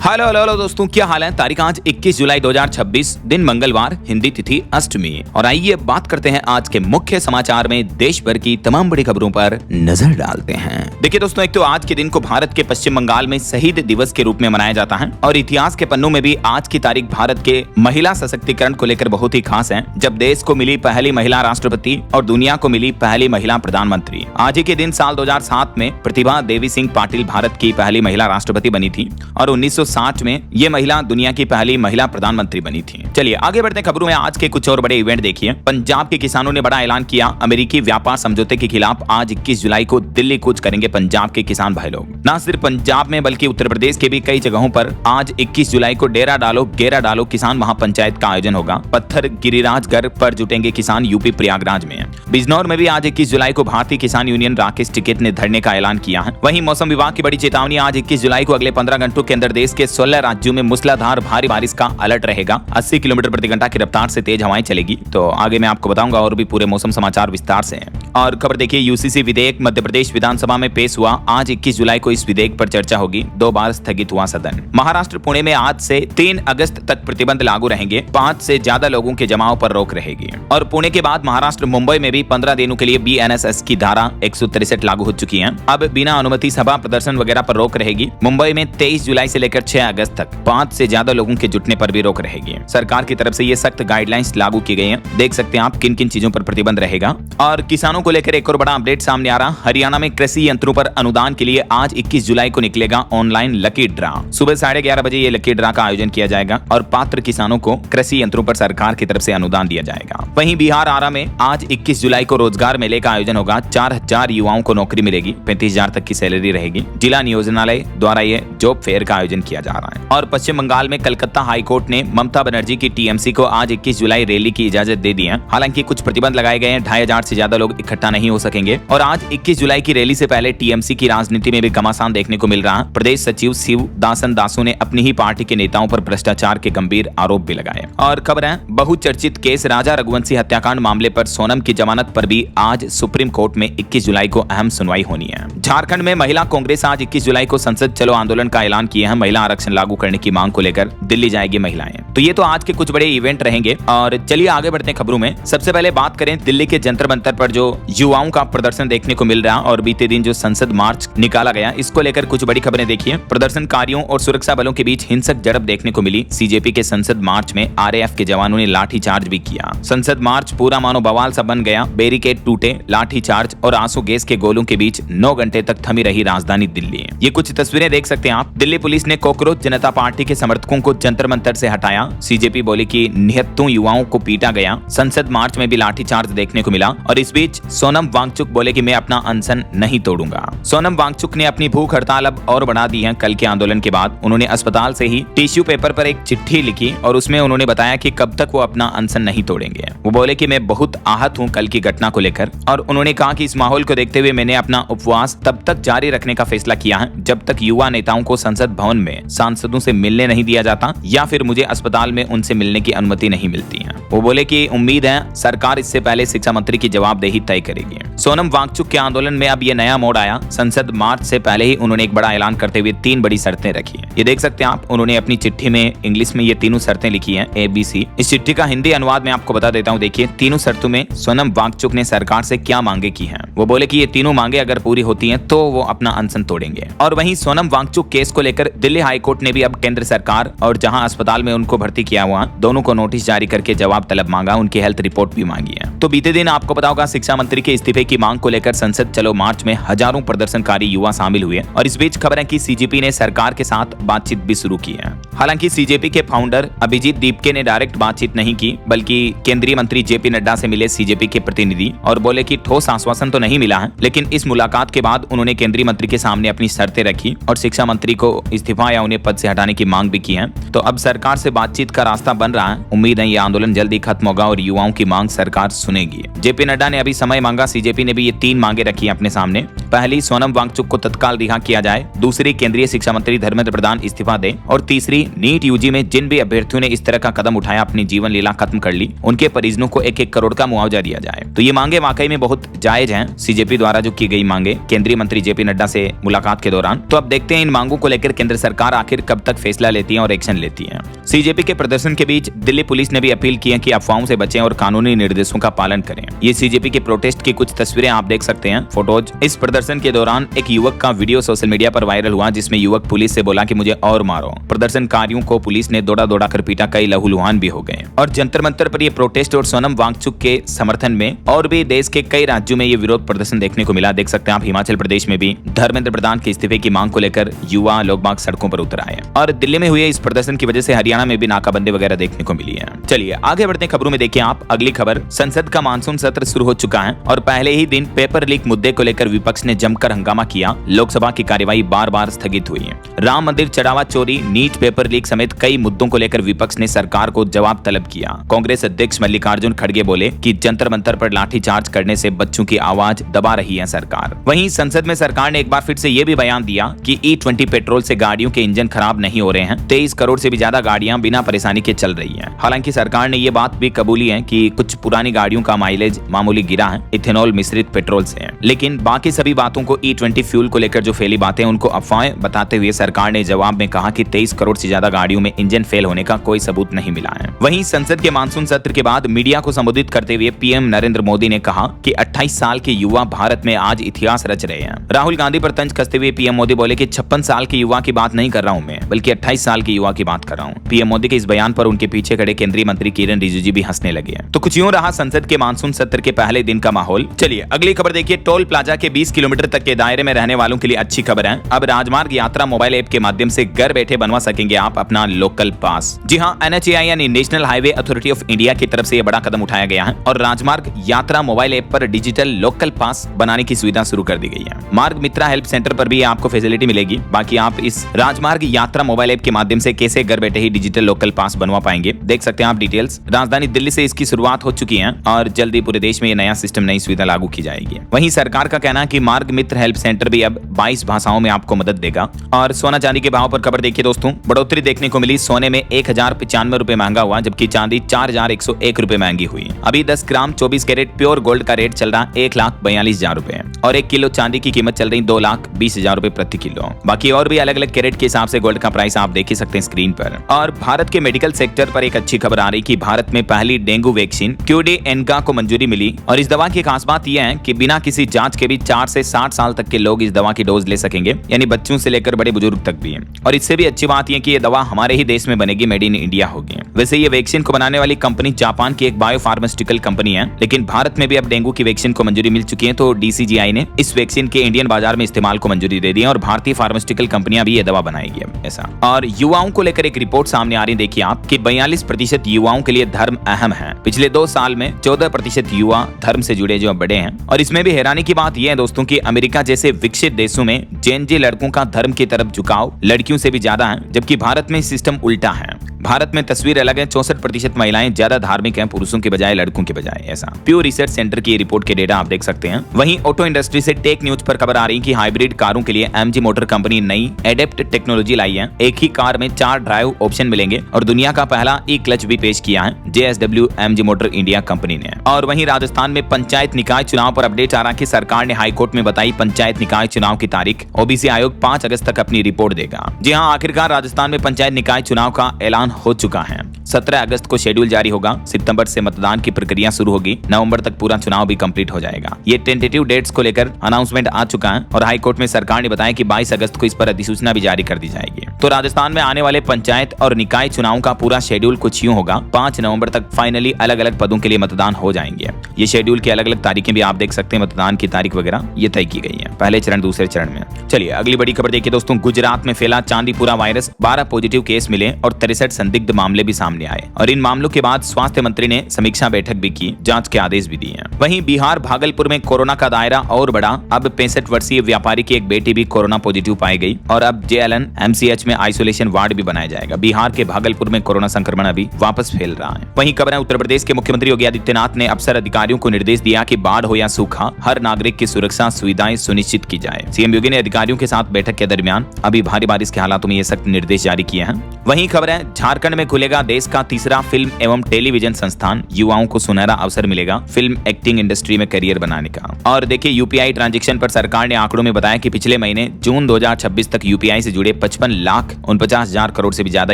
Hello hello hello दोस्तों, क्या हाल है। तारीख आज 21 जुलाई 2026, दिन मंगलवार, हिंदी तिथि अष्टमी। और आइए बात करते हैं आज के मुख्य समाचार में देश भर की तमाम बड़ी खबरों पर नजर डालते हैं। देखिए दोस्तों, एक तो आज के दिन को भारत के पश्चिम बंगाल में शहीद दिवस के रूप में मनाया जाता है और इतिहास के पन्नों में भी आज की तारीख भारत के महिला सशक्तिकरण को लेकर बहुत ही खास है, जब देश को मिली पहली महिला राष्ट्रपति और दुनिया को मिली पहली महिला प्रधानमंत्री। आज ही के दिन साल 2007 में प्रतिभा देवी सिंह पाटिल भारत की पहली महिला राष्ट्रपति बनी थी और 1960 में ये महिला दुनिया की पहली महिला प्रधानमंत्री बनी थी। चलिए आगे बढ़ते हैं खबरों में। आज के कुछ और बड़े इवेंट देखिए। पंजाब के किसानों ने बड़ा ऐलान किया, अमेरिकी व्यापार समझौते के खिलाफ आज 21 जुलाई को दिल्ली कूच करेंगे पंजाब के किसान भाई लोग। न सिर्फ पंजाब में बल्कि उत्तर प्रदेश के भी कई जगहों पर आज 21 जुलाई को डेरा डालो गेरा डालो किसान महापंचायत का आयोजन होगा। पत्थर गिरिराजगढ़ पर जुटेंगे किसान यूपी प्रयागराज में। बिजनौर में भी आज 21 जुलाई को भारतीय किसान यूनियन राकेश टिकैत ने धरने का ऐलान किया है। वहीं मौसम विभाग की बड़ी चेतावनी, आज 21 जुलाई को अगले 15 घंटों के अंदर देश के 16 राज्यों में मूसलाधार भारी बारिश का अलर्ट रहेगा। 80 किलोमीटर प्रति घंटा की रफ्तार से तेज हवाएं चलेगी। तो आगे मैं आपको बताऊंगा और भी पूरे मौसम समाचार विस्तार से। और खबर देखिए, यूसीसी विधेयक मध्य प्रदेश विधानसभा में पेश हुआ। आज 21 जुलाई को इस विधेयक पर चर्चा होगी। 2 बार स्थगित हुआ सदन। महाराष्ट्र पुणे में आज से 3 अगस्त तक प्रतिबंध लागू रहेंगे। 5 से ज्यादा लोगों के जमाव पर रोक रहेगी। और पुणे के बाद महाराष्ट्र मुंबई में भी 15 दिनों के लिए BNSS की धारा 163 लागू हो चुकी है। अब बिना अनुमति सभा प्रदर्शन वगैरह पर रोक रहेगी। मुंबई में 23 जुलाई से लेकर 6 अगस्त तक 5 से ज्यादा लोगों के जुटने पर भी रोक रहेगी। सरकार की तरफ से ये सख्त गाइडलाइंस लागू की गई हैं। देख सकते हैं आप किन किन चीजों पर प्रतिबंध रहेगा। और किसानों को लेकर एक और बड़ा अपडेट सामने आ रहा। हरियाणा में कृषि यंत्रों पर अनुदान के लिए आज 21 जुलाई को निकलेगा ऑनलाइन लकी ड्रा। सुबह 11:30 बजे ये लकी ड्रा का आयोजन किया जाएगा और पात्र किसानों को कृषि यंत्रों पर सरकार की तरफ से अनुदान दिया जाएगा। वहीं बिहार आरा में आज 21 जुलाई को रोजगार मेले का आयोजन होगा। 4000 युवाओं को नौकरी मिलेगी। 35,000 तक की सैलरी रहेगी। जिला नियोजनालय द्वारा ये जॉब फेयर का आयोजन किया जा रहा है। और पश्चिम बंगाल में कलकत्ता हाईकोर्ट ने ममता बनर्जी की TMC को आज 21 जुलाई रैली की इजाजत दे दी है। हालांकि कुछ प्रतिबंध लगाए गए हैं। 2500 से ज्यादा लोग इकट्ठा नहीं हो सकेंगे। और आज 21 जुलाई की रैली से पहले TMC की राजनीति में भी घमासान देखने को मिल रहा है। प्रदेश सचिव शिव दासन दासू ने अपनी ही पार्टी के नेताओं पर भ्रष्टाचार के गंभीर आरोप भी लगाए। और खबर है, बहुचर्चित केस राजा रघुवंशी हत्याकांड मामले पर सोनम की जमानत पर भी आज सुप्रीम कोर्ट में 21 जुलाई को अहम सुनवाई होनी है। झारखंड में महिला कांग्रेस आज 21 जुलाई को संसद चलो आंदोलन का ऐलान किया है। महिला आरक्षण लागू करने की मांग को लेकर दिल्ली जाएगी महिलाएं। तो ये तो आज के कुछ बड़े इवेंट रहेंगे। और चलिए आगे बढ़ते हैं खबरों में। सबसे पहले बात करें दिल्ली के जंतर मंतर पर जो युवाओं का प्रदर्शन देखने को मिल रहा और बीते दिन जो संसद मार्च निकाला गया, इसको लेकर कुछ बड़ी खबरें देखिए। प्रदर्शनकारियों और सुरक्षा बलों के बीच हिंसक झड़प देखने को मिली। CJP के संसद मार्च में RAF के जवानों ने लाठीचार्ज भी किया। संसद मार्च पूरा मानो बवाल सा बन गया। बैरिकेड टूटे, लाठीचार्ज और आंसू गैस के गोलों के बीच 9 घंटे तक थमी रही राजधानी दिल्ली। ये कुछ तस्वीरें देख सकते हैं आप। दिल्ली पुलिस ने कॉकरोच जनता पार्टी के समर्थकों को जंतर मंतर से हटाया। CJP बोली कि निहत्तों युवाओं को पीटा गया। संसद मार्च में भी लाठीचार्ज देखने को मिला। और इस बीच सोनम वांगचुक बोले कि मैं अपना अनशन नहीं तोड़ूंगा। सोनम वांगचुक ने अपनी भूख हड़ताल अब और बढ़ा दी है। कल के आंदोलन के बाद उन्होंने अस्पताल से ही टिश्यू पेपर पर एक चिट्ठी लिखी और उसमें उन्होंने बताया कि कब तक वो अपना अनशन नहीं तोड़ेंगे। वो बोले कि मैं बहुत आहत हूं कल की घटना को लेकर। और उन्होंने कहा कि इस माहौल को देखते हुए मैंने अपना उपवास तब तक जारी रखने का फैसला किया है जब तक युवा नेताओं को संसद भवन में सांसदों से मिलने नहीं दिया जाता या फिर मुझे अस्पताल में उनसे मिलने की अनुमति नहीं मिलती है। वो बोले कि उम्मीद है सरकार इससे पहले शिक्षा मंत्री की जवाबदेही तय करेगी। सोनम वांगचुक के आंदोलन में अब ये नया मोड़ आया। संसद मार्च से पहले ही उन्होंने एक बड़ा ऐलान करते हुए 3 बड़ी शर्तें रखी है। ये देख सकते हैं आप। उन्होंने अपनी चिट्ठी में इंग्लिश में ये तीनों शर्तें लिखी है ABC। इस चिट्ठी का हिंदी अनुवाद मैं आपको बता देता हूँ। देखिए, तीनों शर्तों में सोनम वांगचुक ने सरकार से क्या मांगे की है। वो बोले कि ये तीनों मांगे अगर पूरी होती हैं तो वो अपना अनशन तोड़ेंगे। और वहीं सोनम वांगचुक केस को लेकर दिल्ली हाईकोर्ट ने भी अब केंद्र सरकार और जहां अस्पताल में उनको भर्ती किया हुआ दोनों को नोटिस जारी करके जवाब तलब मांगा। उनकी हेल्थ रिपोर्ट भी मांगी है। तो बीते दिन आपको पता होगा शिक्षा मंत्री के इस्तीफे की मांग को लेकर संसद चलो मार्च में हजारों प्रदर्शनकारी युवा शामिल हुए। और इस बीच खबर है कि CJP ने सरकार के साथ बातचीत भी शुरू की है। हालांकि CJP के फाउंडर अभिजीत दीपके ने डायरेक्ट बातचीत नहीं की, बल्कि केंद्रीय मंत्री JP नड्डा से मिले CJP के प्रतिनिधि और बोले कि ठोस आश्वासन तो नहीं मिला है, लेकिन इस मुलाकात के बाद उन्होंने केंद्रीय मंत्री के सामने अपनी शर्तें रखी और शिक्षा मंत्री को इस्तीफा या उन्हें पद से हटाने की मांग भी की है। तो अब सरकार से बातचीत का रास्ता बन रहा है। उम्मीद है ये आंदोलन जल्दी खत्म होगा और युवाओं की मांग सरकार सुनेगी। JP नड्डा ने अभी समय मांगा। CJP ने भी ये 3 मांगे रखी अपने सामने। पहली, सोनम वांगचुक को तत्काल रिहा किया जाए। दूसरी, केंद्रीय शिक्षा मंत्री धर्मेंद्र प्रधान इस्तीफा दें। और तीसरी, कि नीट यूजी में जिन भी अभ्यर्थियों ने इस तरह का कदम उठाया, अपनी जीवन लीला खत्म कर ली, उनके परिजनों को 1-1 करोड़ का मुआवजा दिया जाए। तो ये मांगे वाकई में बहुत जायज हैं, सीजेपी द्वारा जो की गई मांगे केंद्रीय मंत्री जेपी नड्डा से मुलाकात के दौरान। तो अब देखते हैं इन मांगों को लेकर केंद्र सरकार आखिर कब तक फैसला लेती है और एक्शन लेती है। सीजेपी के प्रदर्शन के बीच दिल्ली पुलिस ने भी अपील की है कि अफवाहों से बचें और कानूनी निर्देशों का पालन करें। ये सीजेपी के प्रोटेस्ट की कुछ तस्वीरें आप देख सकते हैं, फोटोज। इस प्रदर्शन के दौरान एक युवक का वीडियो सोशल मीडिया पर वायरल हुआ, जिसमें युवक पुलिस से बोला कि मुझे और मारो। प्रदर्शनकारियों को पुलिस ने दौड़ा कर पीटा, कई लहूलुहान भी हो गए। और जंतर मंतर पर यह प्रोटेस्ट और सोनम वांगचुक के समर्थन में और भी देश के कई राज्यों में ये विरोध प्रदर्शन देखने को मिला। देख सकते हैं आप हिमाचल प्रदेश में भी धर्मेंद्र प्रधान के इस्तीफे की मांग को लेकर युवा लोग बाग सड़कों पर उतर आए। और दिल्ली में हुए इस प्रदर्शन की वजह से हरियाणा में भी नाकाबंदी वगैरह देखने को मिली है। चलिए आगे बढ़ते हैं खबरों में। देखिए आप अगली खबर, संसद का मानसून सत्र शुरू हो चुका है और पहले ही दिन पेपर लीक मुद्दे को लेकर विपक्ष ने जमकर हंगामा किया। लोकसभा की कार्यवाही बार-बार स्थगित हुई है। राम मंदिर चढ़ावा चोरी, नीट पेपर लीक समेत कई मुद्दों को लेकर विपक्ष ने सरकार को जवाब तलब किया। कांग्रेस अध्यक्ष मल्लिकार्जुन खड़गे बोले कि जंतर मंतर पर लाठीचार्ज करने से बच्चों की आवाज दबा रही है सरकार। वहीं संसद में सरकार ने एक बार फिर से ये भी बयान दिया कि E20 पेट्रोल से गाड़ियों के इंजन खराब नहीं हो रहे हैं। 23 करोड़ से भी ज्यादा गाड़ियां बिना परेशानी के चल रही हैं। हालांकि सरकार ने ये बात भी कबूली है कि कुछ पुरानी गाड़ियों का माइलेज मामूली गिरा है इथेनॉल मिश्रित पेट्रोल से। लेकिन बाकी सभी बातों को E20 फ्यूल को लेकर जो फैली बातें उनको अफवाहें बताते हुए सरकार ने जवाब में कहा कि 23 करोड़ से ज्यादा गाड़ियों में इंजन फेल होने का कोई सबूत नहीं मिला है। वहीं संसद के मानसून सत्र के बाद मीडिया को संबोधित करते हुए पीएम नरेंद्र मोदी ने कहा कि 28 साल के युवा भारत में आज इतिहास रच रहे हैं। राहुल गांधी पर तंज कसते हुए पीएम मोदी बोले कि 56 साल के युवा की बात नहीं कर रहा हूं मैं, बल्कि 28 साल के युवा की बात कर रहा हूं। पीएम मोदी के इस बयान पर उनके पीछे खड़े केंद्रीय मंत्री किरण रिजिजू भी हंसने लगे। तो कुछ यूं रहा संसद के मानसून सत्र के पहले दिन का माहौल। चलिए अगली खबर देखिए। टोल प्लाजा के 20 किलोमीटर तक के दायरे में रहने वालों के लिए अच्छी खबर है। अब राजमार्ग यात्रा मोबाइल ऐप के माध्यम से घर बैठे बनवा सकेंगे आप अपना लोकल पास। जी हां, NHAI यानी national highway authority of India की तरफ से यह बड़ा कदम उठाया गया है और राजमार्ग यात्रा मोबाइल ऐप पर डिजिटल लोकल पास बनाने की सुविधा शुरू कर दी गई है। मार्ग मित्रा हेल्प सेंटर पर भी आपको फैसिलिटी मिलेगी। बाकी आप इस राजमार्ग यात्रा मोबाइल ऐप के माध्यम से कैसे घर बैठे ही डिजिटल लोकल पास बनवा पाएंगे, देख सकते हैं आप डिटेल्स। राजधानी दिल्ली से इसकी शुरुआत हो चुकी है और जल्दी पूरे देश में ये नया सिस्टम, नई सुविधा लागू की जाएगी। वहीं सरकार का कहना है कि मार्ग मित्र हेल्प सेंटर भी अब 22 भाषाओं में आपको मदद देगा। और सोना चांदी के भाव पर खबर देखिए दोस्तों, बढ़ोतरी देखने को मिली। सोने में 1095 रुपए महंगा हुआ, जबकि चांदी 4101 रुपए महंगी हुई। अभी 10 ग्राम 24 कैरेट प्योर गोल्ड का रेट चल रहा 1,42,000 रुपए और 1 किलो चांदी की कीमत चल रही 2,20,000 रुपए प्रति किलो। बाकी और भी अलग अलग कैरेट के हिसाब से गोल्ड का प्राइस आप देख ही सकते हैं स्क्रीन पर। और भारत के मेडिकल सेक्टर पर एक अच्छी खबर आ रही कि भारत में पहली डेंगू वैक्सीन क्यूडेनका को मंजूरी मिली। और इस दवा की खास बात यह है कि बिना किसी जांच के भी 4 से 60 साल तक के लोग इस दवा की डोज ले सकेंगे, यानी बच्चों से लेकर बड़े बुजुर्ग तक भी। और इससे भी अच्छी बात यह कि यह दवा हमारे ही देश में बनेगी, मेड इन इंडिया होगी। वैसे ये वैक्सीन को बनाने वाली कंपनी जापान की एक बायो फार्मास्यूटिकल कंपनी है, लेकिन भारत में भी अब डेंगू की वैक्सीन को मंजूरी मिल चुकी है। तो DCGI ने इस वैक्सीन के इंडियन बाजार में इस्तेमाल को मंजूरी दे दी है और भारतीय फार्मास्यूटिकल कंपनियां भी ये दवा बनाएगी अब ऐसा। और युवाओं को लेकर एक रिपोर्ट सामने आ रही, देखिए आप कि 42% युवाओं के लिए धर्म अहम है। पिछले 2 साल में 14% युवा धर्म से जुड़े जो बड़े हैं। और इसमें भी हैरानी की बात यह है दोस्तों कि अमेरिका जैसे विकसित देशों में जेन जी लड़कों का धर्म की तरफ झुकाव लड़कियों से भी ज्यादा है, जबकि भारत में सिस्टम उल्टा है। भारत में तस्वीर अलग है, 64% महिलाएं ज्यादा धार्मिक हैं पुरुषों के बजाय लड़कों के बजाय ऐसा। प्योर रिसर्च सेंटर की रिपोर्ट के डेटा आप देख सकते हैं। वहीं ऑटो इंडस्ट्री से टेक न्यूज पर खबर आ रही कि हाइब्रिड कारों के लिए MG मोटर कंपनी नई एडेप्ट टेक्नोलॉजी लाई है। एक ही कार में 4 ड्राइव ऑप्शन मिलेंगे और दुनिया का पहला E-क्लच भी पेश किया है JSW MG motor India company ने। और वहीं राजस्थान में पंचायत निकाय चुनाव पर अपडेट आ रहा कि सरकार ने हाईकोर्ट में बताई पंचायत निकाय चुनाव की तारीख। OBC आयोग 5 अगस्त तक अपनी रिपोर्ट देगा। जी हाँ, आखिरकार राजस्थान में पंचायत निकाय चुनाव का ऐलान हो चुका है। 17 अगस्त को शेड्यूल जारी होगा। सितंबर से मतदान की प्रक्रिया शुरू होगी। नवंबर तक पूरा चुनाव भी कंप्लीट हो जाएगा। ये टेंटेटिव डेट्स को लेकर अनाउंसमेंट आ चुका है और हाईकोर्ट में सरकार ने बताया कि 22 अगस्त को इस पर अधिसूचना भी जारी कर दी जाएगी। तो राजस्थान में आने वाले पंचायत और निकाय चुनाव का पूरा शेड्यूल कुछ यूं होगा। 5 नवंबर तक फाइनली अलग अलग पदों के लिए मतदान हो जाएंगे। ये शेड्यूल की अलग अलग तारीखें भी आप देख सकते हैं, मतदान की तारीख वगैरह ये तय की गई है, पहले चरण दूसरे चरण में। चलिए अगली बड़ी खबर देखिए दोस्तों, गुजरात में फैला चांदीपुरा वायरस, 12 पॉजिटिव केस मिले और 63 संदिग्ध मामले भी सामने आए और इन मामलों के बाद स्वास्थ्य मंत्री ने समीक्षा बैठक भी की, जांच के आदेश भी दिए। वहीं बिहार भागलपुर में कोरोना का दायरा और बढ़ा। अब 65 वर्षीय व्यापारी की एक बेटी भी कोरोना पॉजिटिव पाई गई और अब JLN MCH में आइसोलेशन वार्ड भी बनाया जाएगा। बिहार के भागलपुर में कोरोना संक्रमण अभी वापस फैल रहा है। वहीं खबर है उत्तर प्रदेश के मुख्यमंत्री योगी आदित्यनाथ ने अफसर अधिकारियों को निर्देश दिया कि बाढ़ हो या सूखा, हर नागरिक की सुरक्षा सुविधाएं सुनिश्चित की जाए। सीएम योगी ने अधिकारियों के साथ बैठक के दरमियान अभी भारी बारिश के हालातों में ये सख्त निर्देश जारी किए हैं। वहीं खबर है झारखंड में खुलेगा देश का तीसरा फिल्म एवं टेलीविजन संस्थान, युवाओं को सुनहरा अवसर मिलेगा फिल्म एक्टिंग इंडस्ट्री में करियर बनाने का। और देखिए यूपीआई ट्रांजैक्शन पर सरकार ने आंकड़ों में बताया कि पिछले महीने जून 2026 तक यूपीआई से जुड़े 55,49,000 करोड़ से भी ज्यादा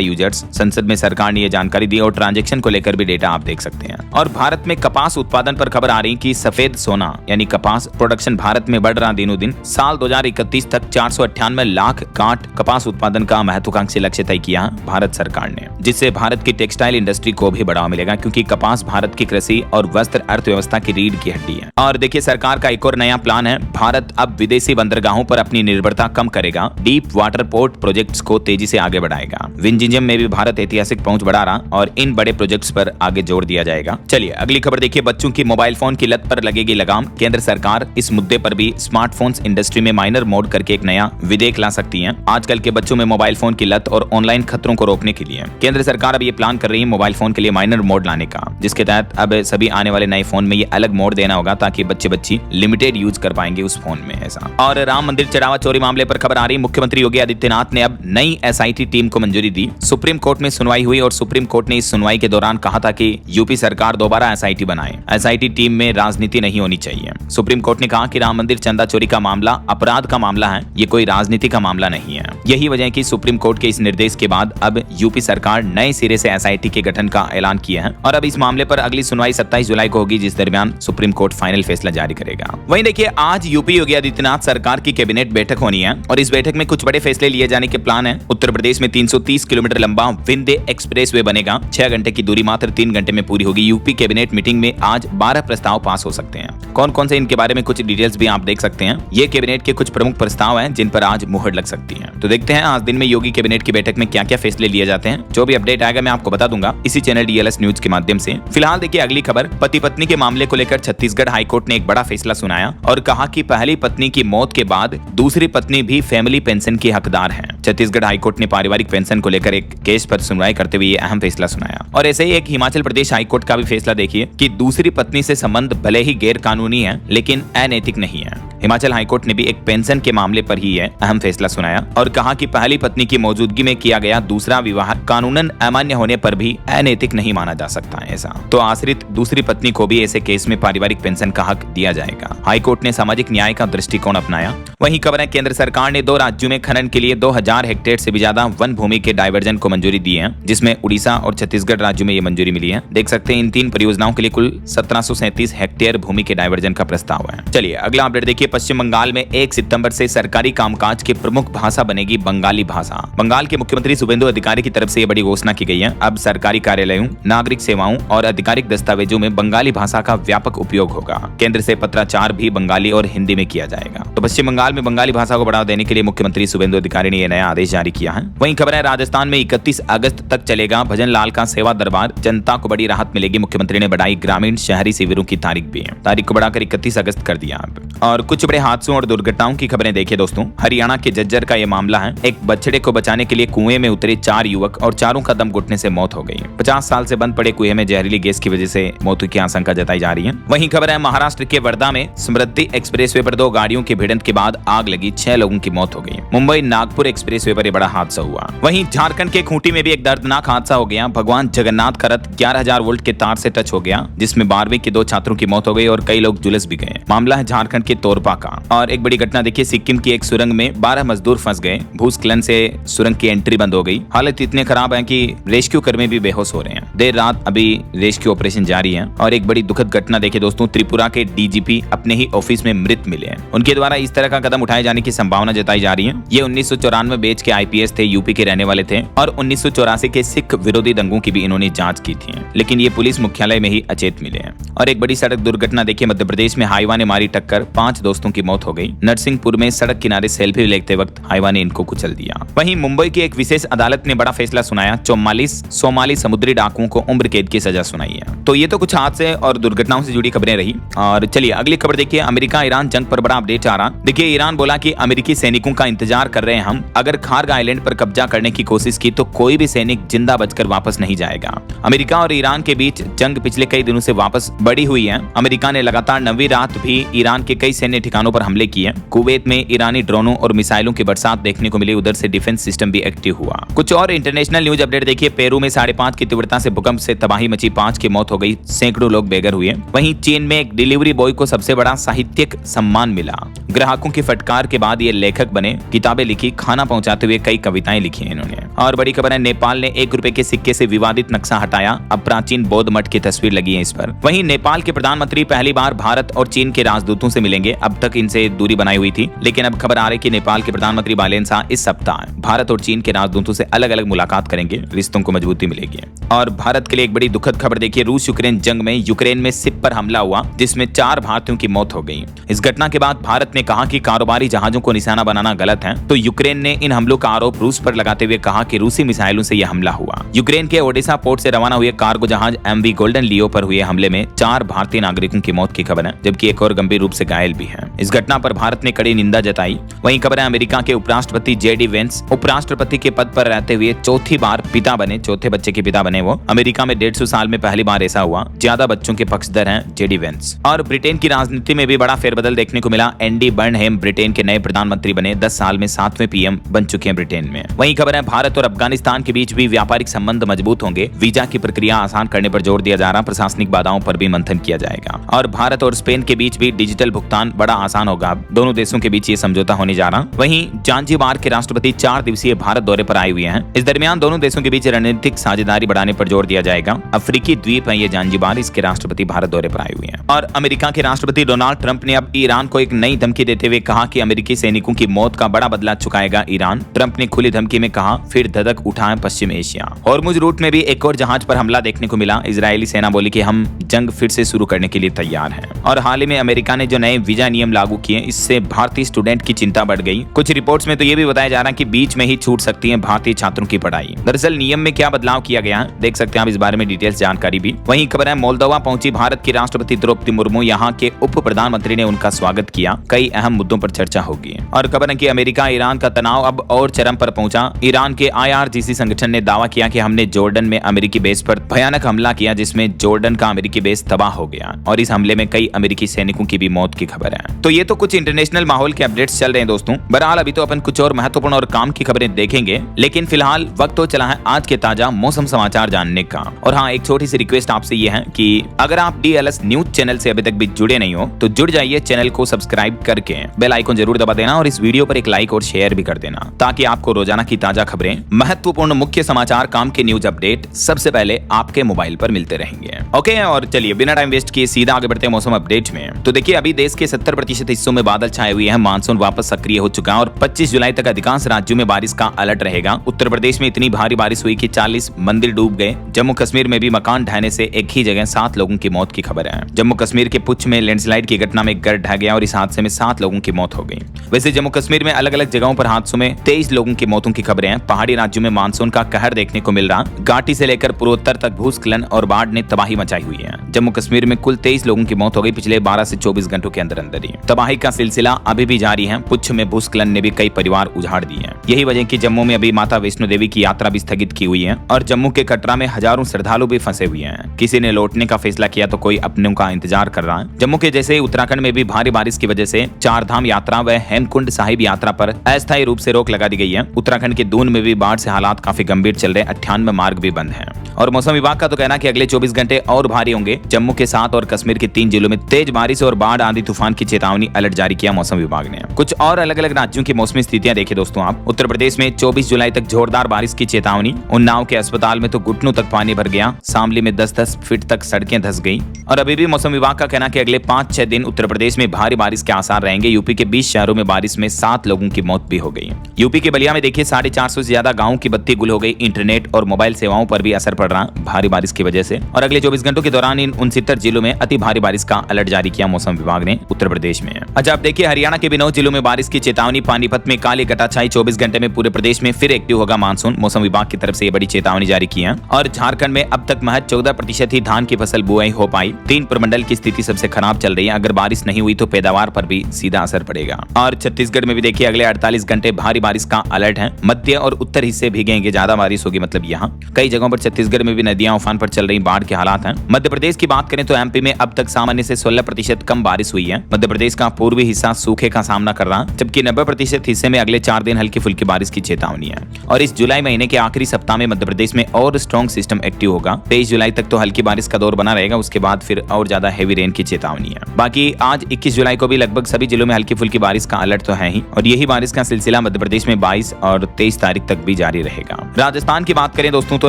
यूजर्स। संसद में सरकार ने यह जानकारी दी और ट्रांजैक्शन को लेकर भी डेटा आप देख सकते हैं। और भारत में कपास उत्पादन पर खबर आ रही कि सफेद सोना यानी कपास प्रोडक्शन भारत में बढ़ रहा दिनों दिन। साल 2031 तक 498 लाख गांठ कपास उत्पादन का महत्वाकांक्षी लक्ष्य तय किया भारत सरकार ने, जिससे भारत की टेक्सटाइल इंडस्ट्री को भी बढ़ावा मिलेगा क्योंकि कपास भारत की कृषि और वस्त्र अर्थव्यवस्था की रीढ़ की हड्डी है। और देखिए सरकार का एक और नया प्लान है। भारत अब विदेशी बंदरगाहों पर अपनी निर्भरता कम करेगा, डीप वाटर पोर्ट प्रोजेक्ट्स को तेजी से आगे बढ़ाएगा। विंजिंजम में भी भारत ऐतिहासिक पहुंच बढ़ा रहा और इन बड़े प्रोजेक्ट्स पर आगे जोर दिया जाएगा। चलिए अगली खबर देखिए, बच्चों की मोबाइल फोन की लत पर लगेगी लगाम। केंद्र सरकार इस मुद्दे पर भी स्मार्टफोन्स इंडस्ट्री में माइनर मोड करके एक नया विधेयक ला सकती है। आजकल के बच्चों में मोबाइल फोन की लत और ऑनलाइन खतरों को रोकने के लिए केंद्र सरकार अब ये प्लान कर रही है मोबाइल फोन के लिए माइनर मोड लाने का, जिसके तहत अब सभी आने वाले नए फोन में ये अलग मोड देना होगा ताकि बच्चे लिमिटेड यूज कर पाएंगे उस फोन में ऐसा। और राम मंदिर चढ़ावा चोरी मामले पर खबर आ रही, मुख्यमंत्री योगी आदित्यनाथ ने अब नई SIT टीम को मंजूरी दी। सुप्रीम कोर्ट में सुनवाई हुई और सुप्रीम कोर्ट ने इस सुनवाई के दौरान कहा था कि यूपी सरकार दोबारा SIT बनाए। SIT टीम में राजनीति नहीं होनी चाहिए। सुप्रीम कोर्ट ने कहा कि राम मंदिर चंदा चोरी का मामला अपराध का मामला है, ये कोई राजनीति का मामला नहीं है। यही वजह है कि सुप्रीम कोर्ट के इस निर्देश के बाद अब यूपी सरकार नए सिरे से SIT के गठन का ऐलान किया है और अब इस मामले पर अगली सुनवाई 27 जुलाई को होगी, जिस दरमियान सुप्रीम कोर्ट फाइनल फैसला जारी करेगा। वहीं देखिए आज यूपी योगी आदित्यनाथ सरकार की कैबिनेट बैठक होनी है और इस बैठक में कुछ बड़े फैसले लिए जाने के प्लान है। उत्तर प्रदेश में 330 किलोमीटर लंबा विंध्य एक्सप्रेसवे बनेगा। 6 घंटे की दूरी मात्र 3 घंटे में पूरी होगी। यूपी कैबिनेट मीटिंग में आज 12 प्रस्ताव पास हो सकते हैं। कौन कौन से इनके बारे में कुछ डिटेल्स भी आप देख सकते हैं। ये कैबिनेट के कुछ प्रमुख प्रस्ताव हैं जिन पर आज मुहर लग सकती है। तो देखते हैं आज दिन में योगी कैबिनेट की बैठक में क्या क्या फैसले लिए जाते हैं। जो भी अपडेट आएगा मैं आपको बता दूंगा इसी चैनल DLS न्यूज के माध्यम से। फिलहाल देखिए अगली खबर, पति पत्नी के मामले को लेकर छत्तीसगढ़ हाईकोर्ट ने एक बड़ा फैसला सुनाया और कहा कि पहली पत्नी की मौत के बाद दूसरी पत्नी भी फैमिली पेंशन की हकदार है। छत्तीसगढ़ हाईकोर्ट ने पारिवारिक पेंशन को लेकर एक केस पर सुनवाई करते हुए ये अहम फैसला सुनाया। और ऐसे ही एक हिमाचल प्रदेश हाईकोर्ट का भी फैसला देखिए कि दूसरी पत्नी से संबंध भले ही गैर कानूनी है लेकिन अनैतिक नहीं है। हिमाचल हाईकोर्ट ने भी एक पेंशन के मामले पर ही यह अहम फैसला सुनाया और कहा कि पहली पत्नी की मौजूदगी में किया गया दूसरा विवाह कानूनन अमान्य होने पर भी अनैतिक नहीं माना जा सकता है ऐसा। तो आश्रित दूसरी पत्नी को भी ऐसे केस में पारिवारिक पेंशन का हक दिया जाएगा। हाईकोर्ट ने सामाजिक न्याय का दृष्टिकोण अपनाया। वहीं खबर है केंद्र सरकार ने 2 राज्यों में खनन के लिए 2000 हेक्टेयर से भी ज्यादा वन भूमि के डायवर्जन को मंजूरी दी है, जिसमें उड़ीसा और छत्तीसगढ़ राज्यों में ये मंजूरी मिली है। देख सकते हैं इन 3 परियोजनाओं के लिए कुल 1737 हेक्टेयर भूमि के डायवर्जन का प्रस्ताव है। चलिए अगला अपडेट देखिए, पश्चिम बंगाल में 1 सितंबर से सरकारी कामकाज की प्रमुख भाषा बनेगी बंगाली भाषा। बंगाल के मुख्यमंत्री शुभेंदु अधिकारी की तरफ से यह बड़ी घोषणा की गई है। अब सरकारी कार्यालयों, नागरिक सेवाओं और आधिकारिक दस्तावेजों में बंगाली भाषा का व्यापक उपयोग होगा। केंद्र से पत्राचार भी बंगाली और हिंदी में किया जाएगा। तो पश्चिम बंगाल में बंगाली भाषा को बढ़ावा देने के लिए मुख्यमंत्री शुभेंदु अधिकारी ने यह नया आदेश जारी किया है। वहीं खबर है राजस्थान में 31 अगस्त तक चलेगा भजन लाल का सेवा दरबार, जनता को बड़ी राहत मिलेगी। मुख्यमंत्री ने बढ़ाई ग्रामीण शहरी शिविरों की तारीख भी है, तारीख को बढ़ाकर 31 अगस्त कर दिया। और कुछ बड़े हादसों और दुर्घटनाओं की खबरें देखिए दोस्तों। हरियाणा के झज्जर का यह मामला है। एक बछड़े को बचाने के लिए कुएं में उतरे 4 युवक और चारों का दम घुटने से मौत हो गई। 50 साल से बंद पड़े कुएं में जहरीली गैस की वजह से मौत की आशंका जताई जा रही है। वहीं खबर है महाराष्ट्र के वर्धा में समृद्धि एक्सप्रेसवे पर 2 गाड़ियों की भिड़ंत के बाद आग लगी, 6 लोगों की मौत हो गई। मुंबई नागपुर एक्सप्रेसवे पर बड़ा हादसा हुआ। वहीं झारखंड के खूंटी में भी एक दर्दनाक हादसा हो गया। भगवान जगन्नाथ का रथ 11,000 वोल्ट के तार से टच हो गया, जिसमें 12वीं के 2 छात्रों की मौत हो गई और कई लोग झुलस भी गए। मामला है झारखंड के तोरपा का। और एक बड़ी घटना देखिए, सिक्किम की एक सुरंग में 12 मजदूर फंस गए। भूस्खलन से सुरंग की एंट्री बंद हो गई। हालत इतने खराब है कि रेस्क्यू कर्मी भी बेहोश हो रहे हैं। देर रात अभी रेस्क्यू ऑपरेशन जारी है। और एक बड़ी दुखद घटना देखिए दोस्तों, त्रिपुरा के DGP अपने ही ऑफिस में मृत मिले हैं। उनके द्वारा इस तरह का कदम उठाए जाने की संभावना जताई जा रही है। ये 1994 बैच के IPS थे, यूपी के रहने वाले थे और 1984 के सिख विरोधी दंगों की भी इन्होंने जांच की थी, लेकिन ये पुलिस मुख्यालय में ही अचेत मिले हैं। और एक बड़ी सड़क दुर्घटना देखिए, मध्य प्रदेश में हाईवा ने मारी टक्कर, 5 दोस्तों की मौत हो गई। नरसिंहपुर में सड़क किनारे सेल्फी लेते वक्त हाइवा ने इनको कुचल दिया। वहीं मुंबई की एक विशेष अदालत ने बड़ा फैसला सुनाया। 44 सोमाली समुद्री डाकुओं को उम्र कैद की सजा सुनाई है। तो ये तो कुछ हादसे और दुर्घटनाओं से जुड़ी खबरें रही। और चलिए अगली खबर देखिए। अमेरिका ईरान जंग पर बड़ा अपडेट आ रहा। देखिए ईरान बोला कि अमेरिकी सैनिकों का इंतजार कर रहे हैं हम। अगर खार्ग आइलैंड पर कब्जा करने की कोशिश की तो कोई भी सैनिक जिंदा बचकर वापस नहीं जाएगा। अमेरिका और ईरान के बीच जंग पिछले कई दिनों से वापस बढ़ी हुई है। अमेरिका ने लगातार 9वीं रात भी ईरान के कई सैन्य ठिकानों पर हमले किए। कुवैत में ईरानी ड्रोनों और मिसाइलों की बरसात देखने को मिली। उधर से डिफेंस सिस्टम भी एक्टिव हुआ। कुछ और इंटरनेशनल न्यूज अपडेट देखिए। पेरू में 5.5 की तीव्रता से भूकंप से तबाही मची, 5 की मौत हो गई, सैकड़ों लोग बेघर हुए। वहीं चीन में एक डिलीवरी बॉय को सबसे बड़ा साहित्यिक सम्मान मिला। ग्राहकों की फटकार के बाद ये लेखक बने, किताबें लिखी, खाना पहुंचाते हुए कई कविताएं लिखी इन्होंने। और बड़ी खबर है, नेपाल ने 1 रुपए के सिक्के से विवादित नक्शा हटाया। अब प्राचीन बौद्ध मठ की तस्वीर लगी है इस पर। वहीं नेपाल के प्रधानमंत्री पहली बार भारत और चीन के राजदूतों से मिलेंगे। अब तक इनसे दूरी बनाई हुई थी, लेकिन अब खबर आ रही है कि नेपाल के प्रधानमंत्री बालेन शाह इस सप्ताह भारत और चीन के राजदूतों से अलग अलग मुलाकात करेंगे। रिश्तों को मजबूती मिलेगी। और भारत के लिए एक बड़ी दुखद खबर देखिए। रूस यूक्रेन जंग में यूक्रेन में शिप पर हमला हुआ, जिसमें 4 भारतीयों की मौत हो गई। इस घटना के बाद भारत ने कहा कि कारोबारी जहाजों को निशाना बनाना गलत है। तो यूक्रेन ने इन हमलों का आरोप रूस पर लगाते हुए कहा कि रूसी मिसाइलों से यह हमला हुआ। यूक्रेन के ओडेसा पोर्ट से रवाना हुए कार्गो जहाज MV गोल्डन लियो पर हुए हमले में 4 भारतीय नागरिकों की मौत की खबर है, जबकि एक और गंभीर रूप से घायल भी है। इस घटना पर भारत ने कड़ी निंदा जताई। वहीं खबर है, अमेरिका के उपराष्ट्रपति JD वेंस उपराष्ट्रपति के पद पर रहते हुए चौथी बार पिता बने, चौथे बच्चे के पिता बने वो। अमेरिका में 150 साल में पहली बार ऐसा हुआ। ज्यादा बच्चों के पक्षधर हैं JD वेंस। और ब्रिटेन की राजनीति में भी बड़ा फेरबदल देखने को मिला। एंडी बर्नहेम ब्रिटेन के नए प्रधानमंत्री बने। 10 साल में 7वें PM बन चुके हैं ब्रिटेन में। वहीं खबर है, भारत और अफगानिस्तान के बीच भी व्यापारिक संबंध मजबूत होंगे। वीजा की प्रक्रिया आसान करने पर जोर दिया जा रहा। प्रशासनिक बाधाओं पर भी मंथन किया जाएगा। और भारत और स्पेन के बीच भी डिजिटल भुगतान बड़ा आसान होगा। दोनों देशों के बीच ये समझौता होने जा रहा। वहीं जांजिबार के राष्ट्रपति 4 दिवसीय भारत दौरे पर आए हुए हैं। इस दरमियान दोनों देशों के बीच रणनीतिक साझेदारी बढ़ाने पर जोर दिया जाएगा। अफ्रीकी द्वीप है ये जांजिबार, इसके राष्ट्रपति भारत दौरे पर आए हुए हैं। और अमेरिका के राष्ट्रपति डोनाल्ड ट्रंप ने अब ईरान को एक नई धमकी देते हुए कहा कि अमेरिकी सैनिकों की मौत का बड़ा बदला चुकाएगा ईरान। ट्रंप ने खुली धमकी में कहा, फिर धधक उठाए पश्चिम एशिया। हॉर्मुज रूट में भी एक और जहाज पर हमला देखने को मिला। इजरायली सेना बोली कि हम जंग फिर से शुरू करने के लिए तैयार हैं। और हाल ही में अमेरिका ने जो नए वीजा नियम लागू किए, इससे भारतीय स्टूडेंट की चिंता बढ़ गई। कुछ रिपोर्ट्स में तो ये भी बताया जा रहा है कि बीच में ही छूट सकती है भारतीय छात्रों की पढ़ाई। दरअसल नियम में क्या बदलाव किया गया है, देख सकते हैं आप इस बारे में डिटेल्स जानकारी भी। वहीं खबर है, मोल्दोवा पहुंची भारत की राष्ट्रपति द्रौपदी मुर्मू। यहाँ के उप प्रधानमंत्री ने उनका स्वागत किया। कई अहम मुद्दों पर चर्चा होगी। और खबर है कि अमेरिका ईरान का तनाव अब और चरम पर पहुंचा। ईरान के IRGC संगठन ने दावा किया कि हमने जॉर्डन में अमेरिकी बेस पर भयानक हमला किया, जिसमें जॉर्डन का अमेरिकी बेस तबाह हो गया। और इस हमले में कई अमेरिकी सैनिकों की भी मौत की खबर है। तो ये तो कुछ इंटरनेशनल माहौल के अपडेट्स चल रहे हैं दोस्तों। बहरहाल अभी तो अपन कुछ और महत्वपूर्ण और काम की खबरें देखेंगे, लेकिन फिलहाल वक्त तो चला है आज के ताजा मौसम समाचार जानने का। और हाँ, एक छोटी सी रिक्वेस्ट आपसे ये है कि अगर आप DLS न्यूज चैनल से अभी तक भी जुड़े नहीं हो तो जुड़ जाइए। चैनल को सब्सक्राइब करके बेल आइकन जरूर दबा देना और इस वीडियो पर एक लाइक और शेयर भी कर देना, ताकि आपको रोजाना की ताजा खबरें, महत्वपूर्ण मुख्य समाचार, काम के न्यूज अपडेट सबसे पहले आपके मोबाइल पर मिलते रहेंगे। ओके, और चलिए बिना टाइम वेस्ट किए सीधा आगे बढ़ते हैं मौसम अपडेट में। तो देखिए, अभी देश के 70% हिस्सों में बादल छाए हुए हैं। मानसून वापस सक्रिय हो चुका है और 25 जुलाई तक अधिकांश राज्यों में बारिश का अलर्ट रहेगा। उत्तर प्रदेश में इतनी भारी बारिश हुई कि 40 मंदिर डूब गए। जम्मू कश्मीर में भी मकान ढहने से एक ही जगह 7 लोगों की मौत की खबर है। जम्मू कश्मीर के पुंछ में लैंडस्लाइड की घटना में घर ढह गया और इस हादसे में 7 लोगों की मौत हो गई। वैसे जम्मू कश्मीर में अलग अलग जगहों पर हादसों में 23 लोगों की मौतों की खबरें हैं। पहाड़ी राज्यों में मानसून का कहर देखने को मिल रहा। घाटी से लेकर पूर्वोत्तर तक भूस्खलन और बाढ़ ने तबाही मचाई हुई है। जम्मू कश्मीर में कुल 23 लोगों की मौत हो गई पिछले 12 से 24 घंटों के अंदर अंदर ही। तबाही का सिलसिला अभी भी जारी है। पुंछ में भूस्खलन ने भी कई परिवार उजाड़ दिए हैं। यही वजह कि जम्मू में अभी माता वैष्णो देवी की यात्रा भी स्थगित की हुई है और जम्मू के कटरा में हजारों श्रद्धालु भी फंसे हुए हैं। किसी ने लौटने का फैसला किया तो कोई अपनों का इंतजार कर रहा है। जम्मू के जैसे उत्तराखंड में भी भारी बारिश की वजह से 4 धाम यात्रा व हेमकुंड साहिब यात्रा पर अस्थायी रूप से रोक लगा दी गई है। उत्तराखंड के दून में भी बाढ़ से हालात काफी गंभीर चल रहे। 98 मार्ग भी बंद हैं। और मौसम विभाग का तो कहना कि अगले 24 घंटे और भारी होंगे। जम्मू के 7 और कश्मीर के 3 जिलों में तेज बारिश और बाढ़ आंधी तूफान की चेतावनी अलर्ट जारी किया मौसम विभाग ने। कुछ और अलग अलग राज्यों की मौसमी स्थितियां देखिए दोस्तों आप। उत्तर प्रदेश में 24 जुलाई तक जोरदार बारिश की चेतावनी। उन्नाव के अस्पताल में तो घुटनों तक पानी भर गया। शामली में 10-10 फीट तक सड़कें धंस गई। और अभी भी मौसम विभाग का कहना कि अगले 5-6 दिन उत्तर प्रदेश में भारी बारिश के आसार रहेंगे। यूपी के 20 शहरों में बारिश में 7 लोगों की मौत भी हो गई। यूपी के बलिया में देखिए 450 से ज्यादा गाँव की बत्ती गुल हो गई। इंटरनेट और मोबाइल सेवाओं पर भी असर पड़ रहा भारी बारिश की वजह से। और अगले 24 घंटों के दौरान इन 69 जिलों में अति भारी बारिश का अलर्ट जारी किया मौसम विभाग ने उत्तर प्रदेश प्रदेश में। अच्छा, अब देखिए हरियाणा के भी 9 जिलों में बारिश की चेतावनी। पानीपत में काली घटाछाई, 24 घंटे में पूरे प्रदेश में फिर एक्टिव होगा मानसून। मौसम विभाग की तरफ से ये बड़ी चेतावनी जारी की है। और झारखंड में अब तक महज 14% ही धान की फसल बुआई हो पाई। 3 प्रमंडल की स्थिति सबसे खराब चल रही है। अगर बारिश नहीं हुई तो पैदावार पर भी सीधा असर पड़ेगा। और छत्तीसगढ़ में भी देखिए अगले 48 घंटे भारी बारिश का अलर्ट है। मध्य और उत्तर हिस्से भीगेंगे, ज्यादा बारिश होगी। मतलब यहाँ कई जगहों पर छत्तीसगढ़ में भी नदियां उफान पर चल रही, बाढ़ के हालात हैं। मध्य प्रदेश की बात करें तो एमपी में अब तक सामान्य से 16% कम बारिश हुई है। मध्य प्रदेश का पूर्वी हिस्सा सूखे का सामना कर रहा, जबकि 90% हिस्से में अगले 4 दिन हल्की फुल्की बारिश की चेतावनी है। और इस जुलाई महीने के आखिरी सप्ताह में मध्य प्रदेश में और स्ट्रॉन्ग सिस्टम एक्टिव होगा। 23 जुलाई तक तो हल्की बारिश का दौर बना रहेगा, उसके बाद फिर और ज्यादा हेवी रेन की चेतावनी है। बाकी आज 21 जुलाई को भी लगभग सभी जिलों में हल्की फुल्की बारिश का अलर्ट तो है ही, और यही बारिश का सिलसिला मध्य प्रदेश में 22 और 23 तारीख तक भी जारी रहेगा। राजस्थान की बात करें दोस्तों तो